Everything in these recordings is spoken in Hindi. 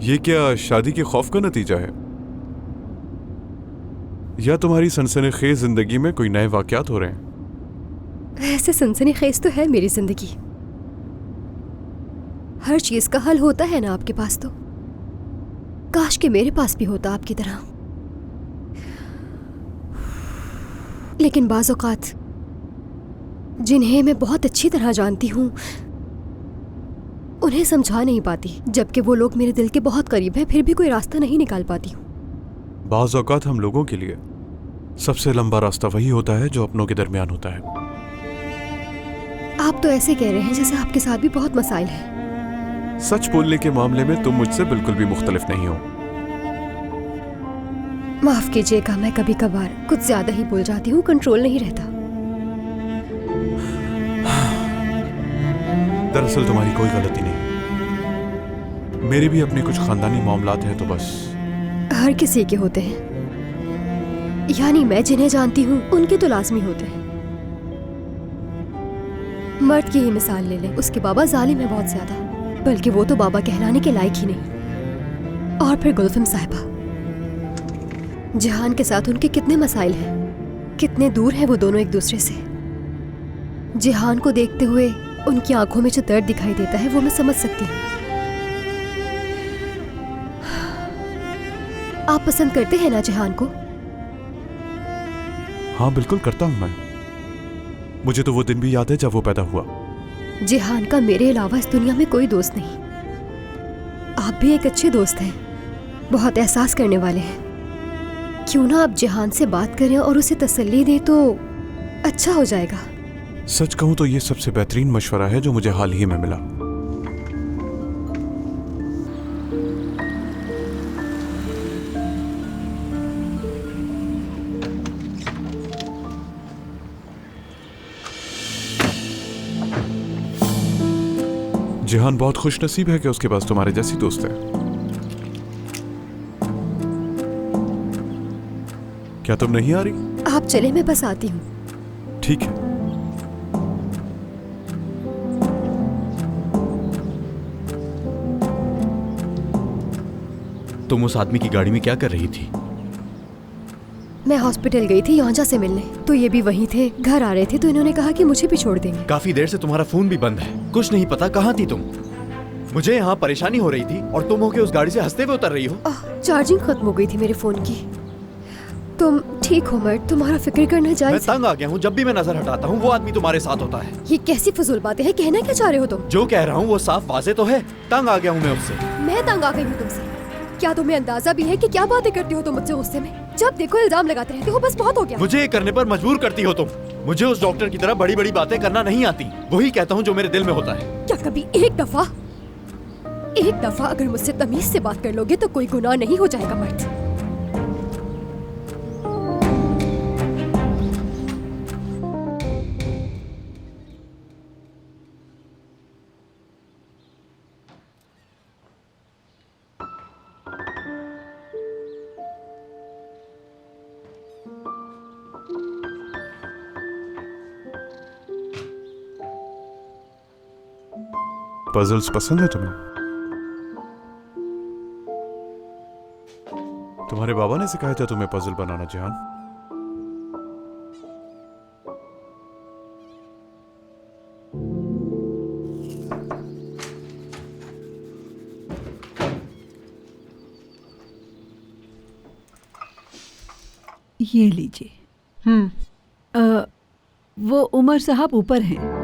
ये क्या शादी के खौफ का नतीजा है, या तुम्हारी सनसनीखेज जिंदगी में कोई नए वाकयात हो रहे हैं? ऐसे सनसनीखेज तो है मेरी जिंदगी। हर चीज का हल होता है ना आपके पास, तो काश के मेरे पास भी होता आपकी तरह। लेकिन बाज़ औक़ात जिन्हें मैं बहुत अच्छी तरह जानती हूँ उन्हें समझा नहीं पाती, जबकि वो लोग मेरे दिल के बहुत करीब हैं, फिर भी कोई रास्ता नहीं निकाल पाती हूँ। बाज़ औक़ात हम लोगों के लिए सबसे लंबा रास्ता वही होता है जो अपनों के दरमियान होता है। आप तो ऐसे कह रहे हैं जैसे आपके साथ भी बहुत मसाइल हैं। सच बोलने के मामले में तुम मुझसे बिल्कुल भी मुख्तलिफ नहीं हो। माफ कीजिएगा, मैं कभी कभार कुछ ज्यादा ही बोल जाती हूँ, कंट्रोल नहीं रहता। दरअसल तुम्हारी कोई गलती नहीं, मेरे भी अपने कुछ खानदानी मामलात हैं, तो बस। हर किसी के होते हैं, यानी मैं जिन्हें जानती हूँ उनके तो लाजमी होते हैं। मर्द की ही मिसाल ले लें, उसके बाबा जालिम है बहुत ज्यादा, बल्कि वो तो बाबा कहलाने के लायक ही नहीं। और फिर गुलफम साहिबा, जहान के साथ उनके कितने मसाइल हैं, कितने दूर हैं वो दोनों एक दूसरे से। जहान को देखते हुए उनकी आंखों में जो दर्द दिखाई देता है वो मैं समझ सकती हूँ। आप पसंद करते हैं ना जहान को? हाँ बिल्कुल करता हूँ मैं। मुझे तो वो दिन भी याद है जब वो पैदा हुआ। जहान का मेरे अलावा इस दुनिया में कोई दोस्त नहीं। आप भी एक अच्छे दोस्त हैं, बहुत एहसास करने वाले हैं। क्यों ना आप जहान से बात करें और उसे तसल्ली दें तो अच्छा हो जाएगा। सच कहूं तो ये सबसे बेहतरीन मशवरा है जो मुझे हाल ही में मिला। जहान बहुत खुश नसीब है कि उसके पास तुम्हारे जैसी दोस्त है। क्या तुम नहीं आ रही? आप चले, मैं बस आती हूँ। ठीक है। तुम उस आदमी की गाड़ी में क्या कर रही थी? मैं हॉस्पिटल गई थी योंजा से मिलने, तो ये भी वहीं थे, घर आ रहे थे, तो इन्होंने कहा कि मुझे भी छोड़ देंगे। काफी देर से तुम्हारा फोन भी बंद है, कुछ नहीं पता कहाँ थी तुम। मुझे यहाँ परेशानी हो रही थी और तुम होके उस गाड़ी से हंसते हुए उतर रही हो। चार्जिंग खत्म हो गई थी मेरे फोन की। तुम ठीक हो मर्द? तुम्हारा फिक्र करना जायज। मैं तंग आ गया हूँ, जब भी मैं नजर हटाता हूँ वो आदमी तुम्हारे साथ होता है। ये कैसी फजूल बातें हैं? कहना क्या चाह रहे हो तुम? जो कह रहा हूँ वो साफ वाज़ेह तो है, तंग आ गया हूँ मैं उससे। मैं तंग आ गई हूँ तुमसे? क्या तुम्हें अंदाजा भी है कि क्या बातें करती हो तुम मुझसे गुस्से में? जब देखो इल्जाम लगाते रहते हो, बस बहुत हो गया। मुझे ये करने पर मजबूर करती हो तुम। मुझे उस डॉक्टर की तरह बड़ी बड़ी बातें करना नहीं आती, वही कहता हूँ जो मेरे दिल में होता है। क्या कभी एक दफा अगर मुझसे तमीज से बात कर लोगे तो कोई गुनाह नहीं हो जाएगा मर्द। पजल्स पसंद है तुम्हें? तुम्हारे बाबा ने सिखाया था तुम्हें पजल बनाना जहान। ये लीजिए। वो उमर साहब ऊपर हैं।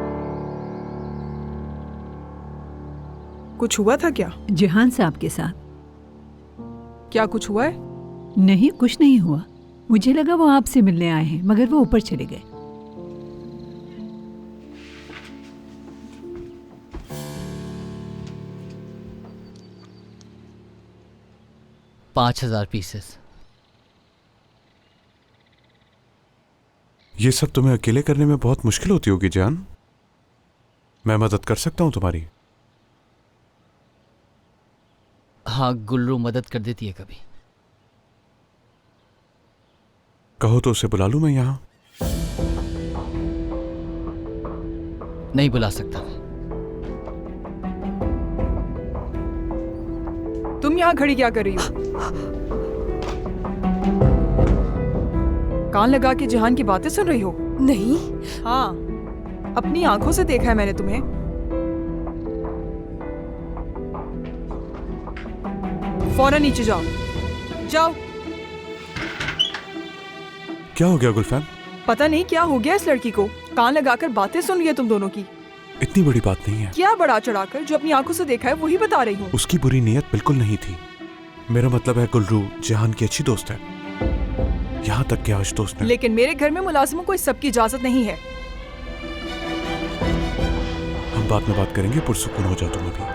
कुछ हुआ था क्या? जहान साहब के साथ। क्या कुछ हुआ है? नहीं, कुछ नहीं हुआ। मुझे लगा वो आपसे मिलने आए हैं, मगर वो ऊपर चले गए। $5,000 पीसेस। ये सब तुम्हें अकेले करने में बहुत मुश्किल होती होगी जान। मैं मदद कर सकता हूं तुम्हारी। हाँ, गुल्लू मदद कर देती है कभी। कहो तो उसे बुला लूं मैं यहां? नहीं बुला सकता। तुम तुम यहाँ खड़ी क्या कर रही हो? कान लगा के जिहान की बातें सुन रही हो? नहीं। हाँ, अपनी आंखों से देखा है मैंने तुम्हें। फौरन नीचे जाओ, जाओ। क्या हो गया गुलफैम? पता नहीं क्या हो गया इस लड़की को, कान लगाकर बातें सुन रही है तुम दोनों की। इतनी बड़ी बात नहीं है। क्या बड़ा चढ़ाकर, जो अपनी आंखों से देखा है वही बता रही हूँ। उसकी बुरी नीयत बिल्कुल नहीं थी। मेरा मतलब है गुलरू जिहान की अच्छी दोस्त है, यहाँ तक कि आज दोस्त है। लेकिन मेरे घर में मुलाजिमों को इस सब की इजाजत नहीं है। हम बाद में बात करेंगे, पुरसुकून हो जाओ तुम अभी।